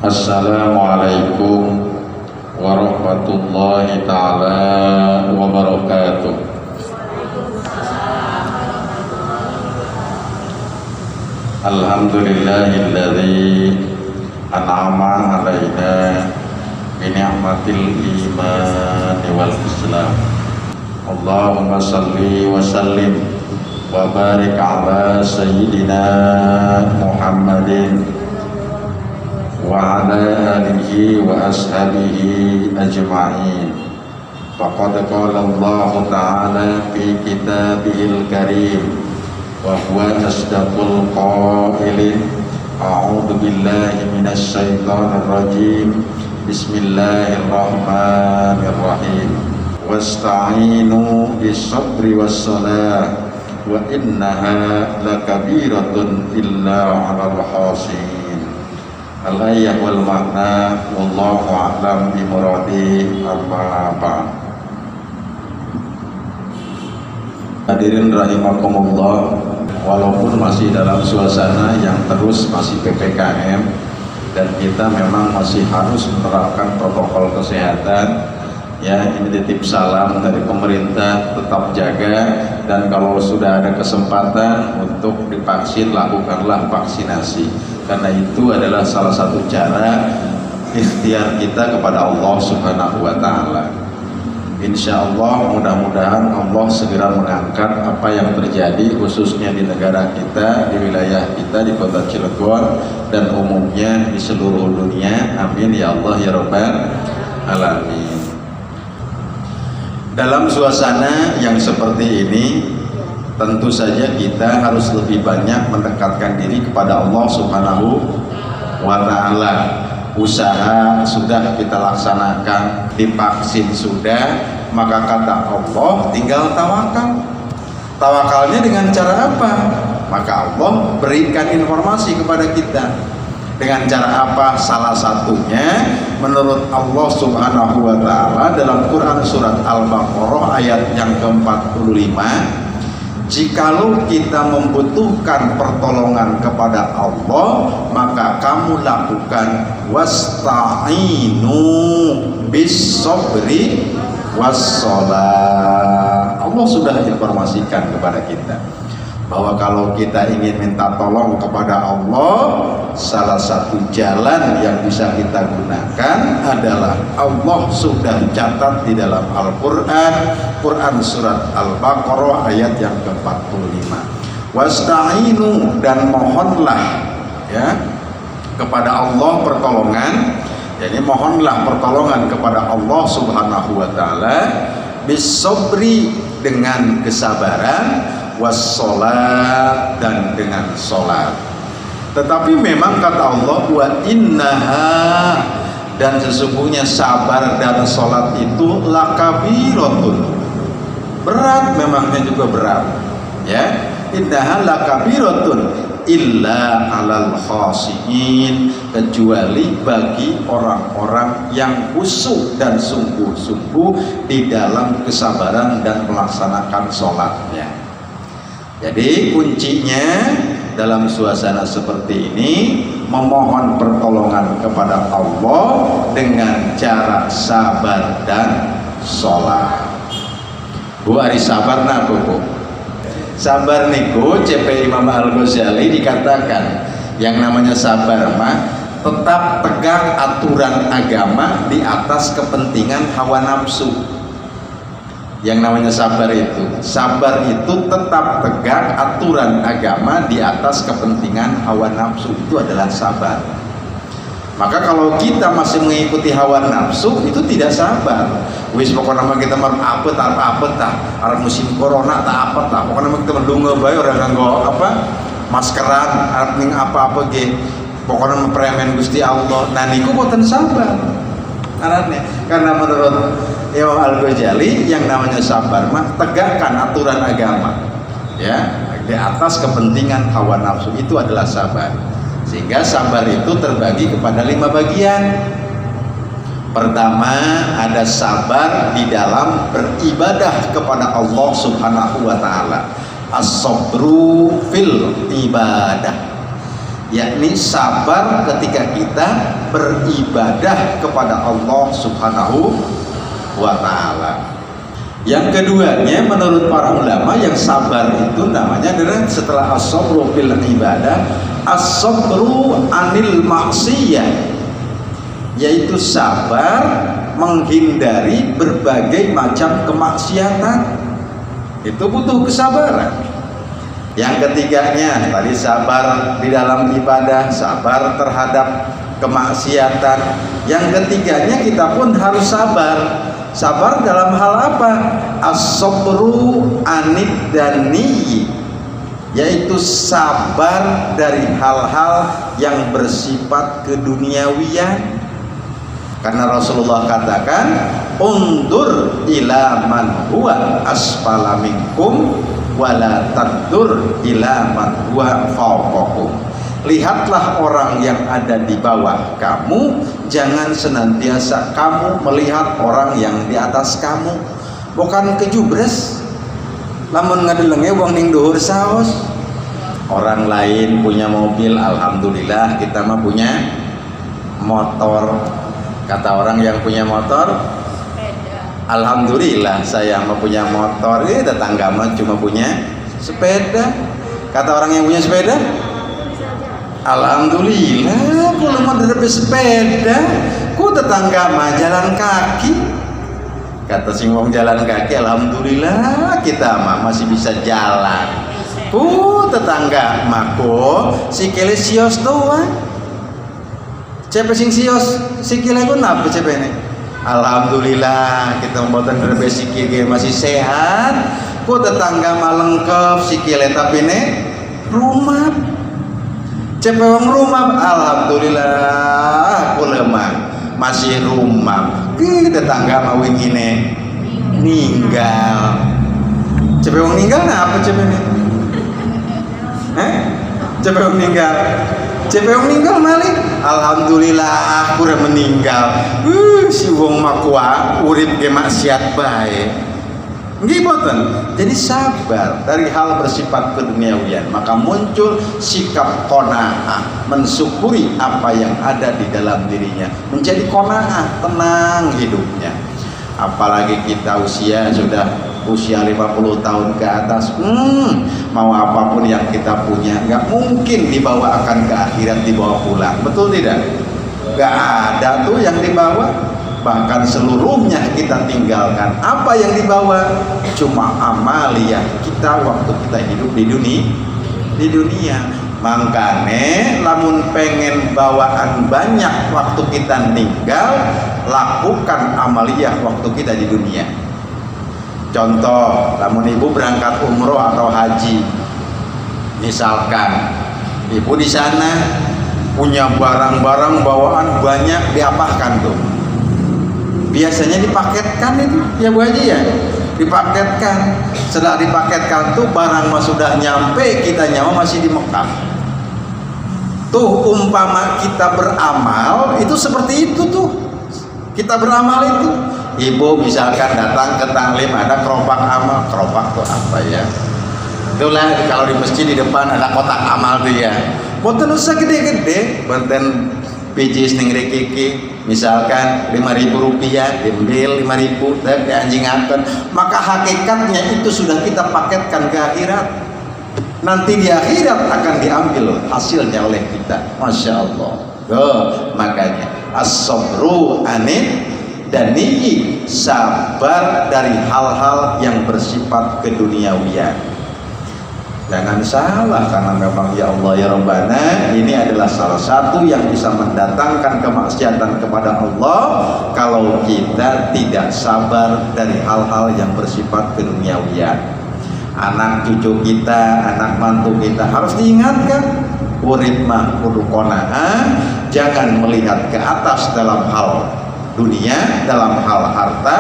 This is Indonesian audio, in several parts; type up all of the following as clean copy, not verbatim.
Assalamualaikum warahmatullahi ta'ala wabarakatuh. Alhamdulillahilladzi an'ama alaina bi ni'matil iman wal islam. Allahumma salli wa sallim wa barik ala sayyidina Muhammadin wa ala alihi wa ashabihi ajma'in. Faqad qala Allah ta'ala fi kitabihil karim wa huwa asdaqul qailin. A'udzu billahi minasy syaithanir rajim. Bismillahirrahmanirrahim. Wasta'inu bis-sabri was-salah wa innaha lakabiratun illa 'alal khashiyin. Al-ayah wal makna wallahu a'lam bi muradi. Amma ba'd. Hadirin rahimakumullah, walaupun masih dalam suasana yang terus masih PPKM dan kita memang masih harus menerapkan protokol kesehatan, ya, ini titip salam dari pemerintah, tetap jaga, dan kalau sudah ada kesempatan untuk divaksin, lakukanlah vaksinasi, karena itu adalah salah satu cara ikhtiar kita kepada Allah Subhanahu wa ta'ala. Insya Allah, mudah-mudahan Allah segera mengangkat apa yang terjadi khususnya di negara kita, di wilayah kita, di kota Cilegon, dan umumnya di seluruh dunia. Amin ya Allah ya Rabbal alamin. Dalam suasana yang seperti ini, tentu saja kita harus lebih banyak mendekatkan diri kepada Allah Subhanahu wa ta'ala. Usaha sudah kita laksanakan, divaksin sudah, maka kata Allah tinggal tawakal. Tawakalnya dengan cara apa? Maka Allah berikan informasi kepada kita. Dengan cara apa? Salah satunya menurut Allah Subhanahu wa ta'ala dalam Quran surat Al-Baqarah ayat yang ke-45, jikalau kita membutuhkan pertolongan kepada Allah, maka kamu lakukan wasta'inu bis-sabri was-shalah. Allah sudah informasikan kepada kita bahwa kalau kita ingin minta tolong kepada Allah, salah satu jalan yang bisa kita gunakan adalah Allah sudah catat di dalam Al-Quran, Quran surat Al-Baqarah ayat yang ke-45. Wasta'inu, dan mohonlah ya kepada Allah pertolongan. Jadi mohonlah pertolongan kepada Allah Subhanahu wa ta'ala bis-sabri, dengan kesabaran, was-sholat, dan dengan sholat. Tetapi memang kata Allah, wa innaha, dan sesungguhnya sabar dan sholat itu lakabiratun, berat, memangnya juga berat, ya. Innaha lakabiratun illa alal khashiyin, kecuali bagi orang-orang yang khusyuk dan sungguh-sungguh di dalam kesabaran dan melaksanakan sholatnya. Jadi kuncinya dalam suasana seperti ini, memohon pertolongan kepada Allah dengan cara sabar dan sholat. Bu, hari sabar nah Bu. Sabar niku CP Imam Al-Ghazali dikatakan yang namanya sabar mah tetap tegak aturan agama di atas kepentingan hawa nafsu. Yang namanya sabar itu tetap tegak aturan agama di atas kepentingan hawa nafsu, itu adalah sabar. Maka kalau kita masih mengikuti hawa nafsu, itu tidak sabar. Wis pokoknya nama kita mar apa tah arep musim corona tak apa tah, pokoknya nama kita mendunga bae ora nganggo apa maskeran, arep ning apa-apa ge, pokoknya premen Gusti Allah. Nah niku boten sabar ngaranna, karena menurut Imam Al-Ghazali yang namanya sabar mah tegakkan aturan agama ya di atas kepentingan hawa nafsu, itu adalah sabar. Sehingga sabar itu terbagi kepada 5 bagian. Pertama, ada sabar di dalam beribadah kepada Allah Subhanahu wa ta'ala. As-sabru fil ibadah, yakni sabar ketika kita beribadah kepada Allah Subhanahu wa ta'ala. Yang keduanya menurut para ulama, yang sabar itu namanya adalah setelah as-sabru bil ibadah, as-sabru anil maksiyah, yaitu sabar menghindari berbagai macam kemaksiatan. Itu butuh kesabaran. Yang ketiganya tadi sabar di dalam ibadah, sabar terhadap kemaksiatan. Yang ketiganya kita pun harus sabar. Sabar dalam hal apa? As-sabru anid dani, yaitu sabar dari hal-hal yang bersifat keduniawian. Karena Rasulullah katakan, undur ila man huwa asfala minkum wala tadur ila man huwa fawqakum. Lihatlah orang yang ada di bawah kamu, jangan senantiasa kamu melihat orang yang di atas kamu. Bukan kejubres, lamun ngadelenge wong ning dhuwur saos. Orang lain punya mobil, alhamdulillah, kita mah punya motor. Kata orang yang punya motor, alhamdulillah saya mah punya motor. Tetangga mah cuma punya sepeda. Kata orang yang punya sepeda, alhamdulillah, kalau mau dapet sepeda, ku tetangga mah jalan kaki. Kata sing wong jalan kaki, alhamdulillah kita mah masih bisa jalan. Ku tetangga mako sikile sios doang. Cepe sing sios sikile ku napa cepene? Alhamdulillah kita mboten dapet sikile masih sehat. Ku tetangga mah lengkap sikile tapi ne rumah. Cepewang rumah, alhamdulillah, aku lemah masih rumah. Tetangga mau gini ninggal. Cepewang ninggal, nah apa cepewang? Cepewang ninggal. Cepewang ninggal mali. Alhamdulillah, aku udah meninggal. Si wong makwa urip ge maksiat bae. Nggih. Jadi sabar dari hal bersifat keduniawian, maka muncul sikap qanaah, mensyukuri apa yang ada di dalam dirinya, menjadi qanaah, tenang hidupnya. Apalagi kita sudah usia 50 tahun ke atas, mau apapun yang kita punya nggak mungkin dibawa akan ke akhirat, dibawa pulang, betul tidak? Nggak ada tuh yang dibawa. Bahkan seluruhnya kita tinggalkan. Apa yang dibawa? Cuma amaliyah kita waktu kita hidup di dunia. Makanya lamun pengen bawaan banyak waktu kita tinggal, lakukan amaliyah waktu kita di dunia. Contoh, lamun ibu berangkat umroh atau haji, misalkan ibu di sana punya barang-barang bawaan banyak, diapakan tuh? Biasanya dipaketkan itu ya Bu Haji ya, dipaketkan. Setelah dipaketkan tuh barang mah sudah nyampe, kita nyawa masih di Mekah. Tuh umpama kita beramal itu seperti itu tuh. Kita beramal itu, ibu misalkan datang ke taklim ada keropak amal. Keropak tuh apa ya? Itulah kalau di masjid di depan ada kotak amal tuh ya. Boten usah gede-gede, benten bijis ning rekeke. Misalkan 5.000 rupiah, diambil 5.000 dan dianjingakan, maka hakikatnya itu sudah kita paketkan ke akhirat. Nanti di akhirat akan diambil hasilnya oleh kita. Masya Allah. Makanya as-sabru anid dani, sabar dari hal-hal yang bersifat keduniawian. Jangan salah, karena memang ya Allah ya Rabbana, ini adalah salah satu yang bisa mendatangkan kemaksiatan kepada Allah kalau kita tidak sabar dari hal-hal yang bersifat keduniawian. Anak cucu kita, anak mantu kita harus diingatkan, urip mah kudu qanaah, jangan melihat ke atas dalam hal dunia, dalam hal harta,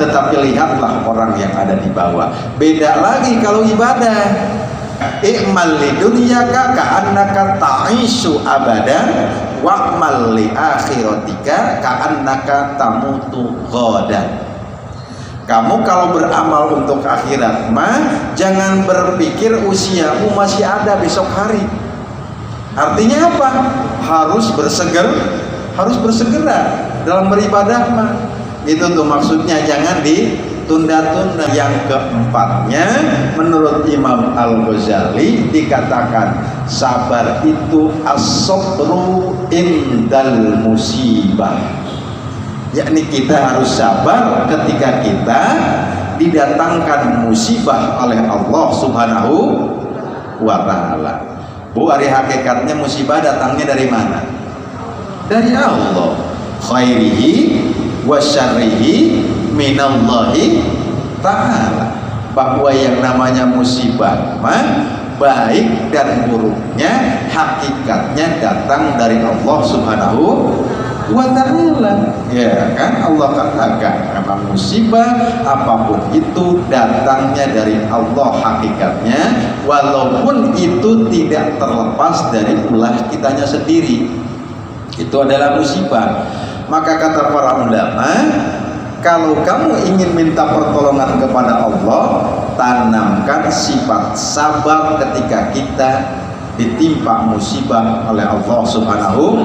tetapi lihatlah orang yang ada di bawah. Beda lagi kalau ibadah. I'mal li dunyaka ka'annaka ta'isu abadan wa'mal li akhiratika ka'annaka tamutu ghadan. Kamu kalau beramal untuk akhirat mah jangan berpikir usiamu masih ada besok hari. Artinya apa? Harus bersegera dalam beribadah mah. Itu tuh maksudnya, jangan ditunda-tunda. Yang keempatnya, menurut Imam Al-Ghazali dikatakan sabar itu as-sabru indal musibah. Yakni kita harus sabar ketika kita didatangkan musibah oleh Allah Subhanahu wa ta'ala. Bu, hari hakikatnya musibah datangnya dari mana? Dari Allah. Khairihi wa syarrihi minallahi ta'ala. Bahwa yang namanya musibah baik dan buruknya hakikatnya datang dari Allah Subhanahu wa ta'ala. Ya kan, Allah katakan memang musibah apapun itu datangnya dari Allah hakikatnya, walaupun itu tidak terlepas dari ulah kitanya sendiri. Itu adalah musibah. Maka kata para ulama, kalau kamu ingin minta pertolongan kepada Allah, tanamkan sifat sabar ketika kita ditimpa musibah oleh Allah Subhanahu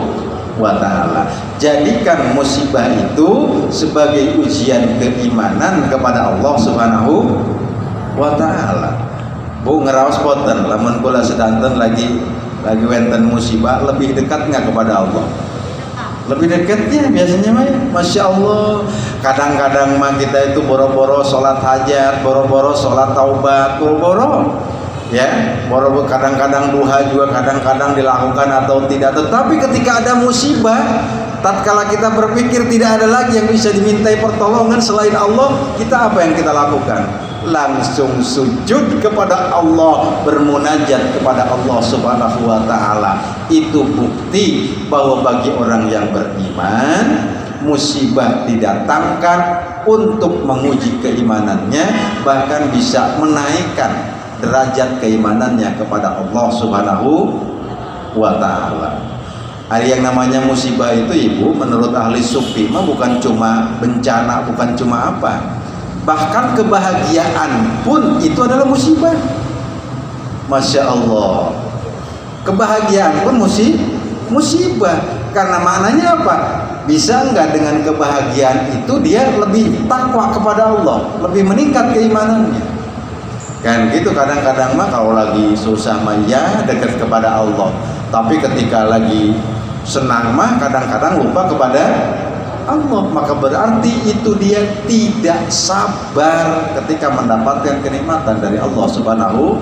wa ta'ala. Jadikan musibah itu sebagai ujian keimanan kepada Allah Subhanahu wa ta'ala. Bu, ngeraos boten lamun kula sedanten lagi wenten musibah, lebih dekat nggak kepada Allah? Lebih dekatnya biasanya mah, Masya Allah. Kadang-kadang mah kita itu boro-boro sholat hajat, boro-boro sholat taubat, boro-boro ya, boro-boro kadang-kadang duha juga kadang-kadang dilakukan atau tidak. Tetapi ketika ada musibah, tatkala kita berpikir tidak ada lagi yang bisa dimintai pertolongan selain Allah, kita apa yang kita lakukan? Langsung sujud kepada Allah, bermunajat kepada Allah Subhanahu wa ta'ala. Itu bukti bahwa bagi orang yang beriman, musibah didatangkan untuk menguji keimanannya, bahkan bisa menaikkan derajat keimanannya kepada Allah Subhanahu wa ta'ala. Hari yang namanya musibah itu, Ibu, menurut ahli sufi mah bukan cuma bencana, bukan cuma apa, bahkan kebahagiaan pun itu adalah musibah. Masya Allah, kebahagiaan pun musibah. Karena maknanya apa? Bisa enggak dengan kebahagiaan itu dia lebih takwa kepada Allah, lebih meningkat keimanannya? Kan gitu. Kadang-kadang mah kalau lagi susah mah ya dekat kepada Allah, tapi ketika lagi senang mah kadang-kadang lupa kepada Allah. Maka berarti itu dia tidak sabar ketika mendapatkan kenikmatan dari Allah Subhanahu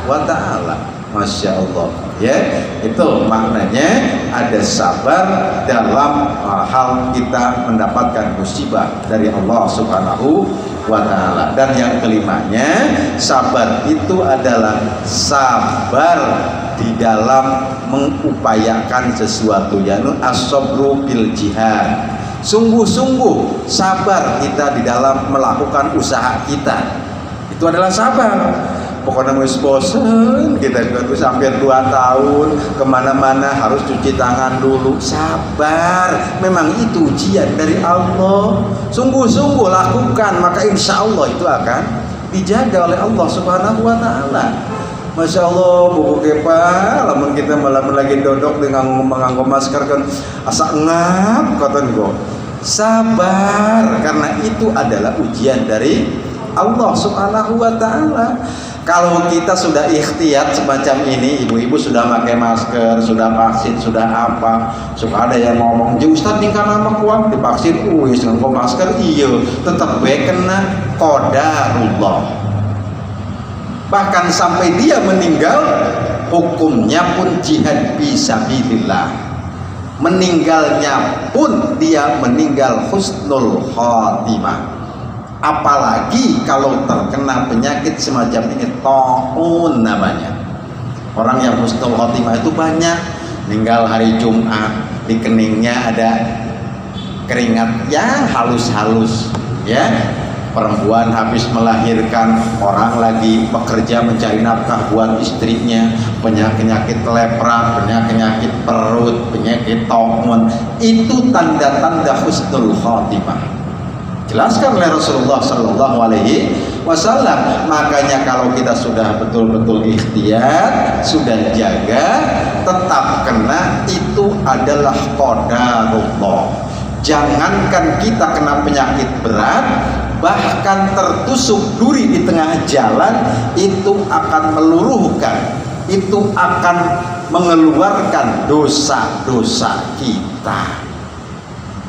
wa ta'ala. Masya Allah ya, itu maknanya ada sabar dalam hal kita mendapatkan musibah dari Allah Subhanahu wa ta'ala. Dan yang kelimanya, sabar itu adalah sabar di dalam mengupayakan sesuatu, yaitu as-sabru bil jihad. Sungguh-sungguh sabar kita di dalam melakukan usaha kita, itu adalah sabar. Pokoknya mau bosen kita terus hampir 2 tahun kemana-mana harus cuci tangan dulu. Sabar, memang itu ujian dari Allah. Sungguh-sungguh lakukan, maka insya Allah itu akan dijaga oleh Allah Subhanahu wa ta'ala. Masya Allah, buku kepa, lamun kita malam lagi dodok dengan menganggo masker kan asa ngap koton go. Sabar, karena itu adalah ujian dari Allah Subhanahu wa ta'ala. Kalau kita sudah ikhtiyat semacam ini, ibu-ibu sudah pakai masker, sudah vaksin, sudah apa, suka ada yang ngomong, Ustaz tinggal nama kuat divaksin, nganggo masker, iya, tetap baik kena qadarullah. Bahkan sampai dia meninggal, hukumnya pun jihad fisabilillah. Meninggalnya pun dia meninggal husnul khatimah. Apalagi kalau terkena penyakit semacam ini, taun namanya. Orang yang husnul khotimah itu banyak. Meninggal hari Jumat, di keningnya ada keringat ya halus-halus ya. Perempuan habis melahirkan, orang lagi bekerja mencari nafkah buat istrinya, penyakit lepra, penyakit perut, penyakit taun, itu tanda-tanda husnul khotimah. Jelaskan oleh Rasulullah Sallallahu Alaihi wasallam. Makanya kalau kita sudah betul-betul ikhtiar, sudah jaga, tetap kena, itu adalah qadarullah. Jangankan kita kena penyakit berat, bahkan tertusuk duri di tengah jalan, itu akan meluruhkan, itu akan mengeluarkan dosa-dosa kita.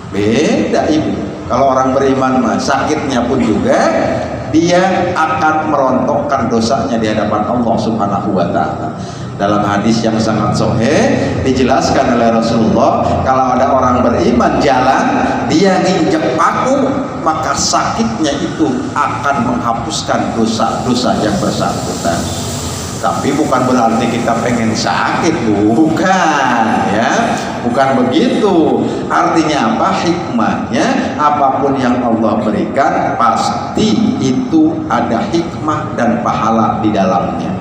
Beda ibu, kalau orang beriman mah sakitnya pun juga dia akan merontokkan dosanya di hadapan Allah Subhanahu wa Ta'ala. Dalam hadis yang sangat sahih dijelaskan oleh Rasulullah, kalau ada orang beriman jalan, dia nginjek paku, maka sakitnya itu akan menghapuskan dosa-dosa yang bersangkutan. Tapi bukan berarti kita pengen sakit, bukan ya, bukan begitu. Artinya apa? Hikmahnya, apapun yang Allah berikan pasti itu ada hikmah dan pahala di dalamnya.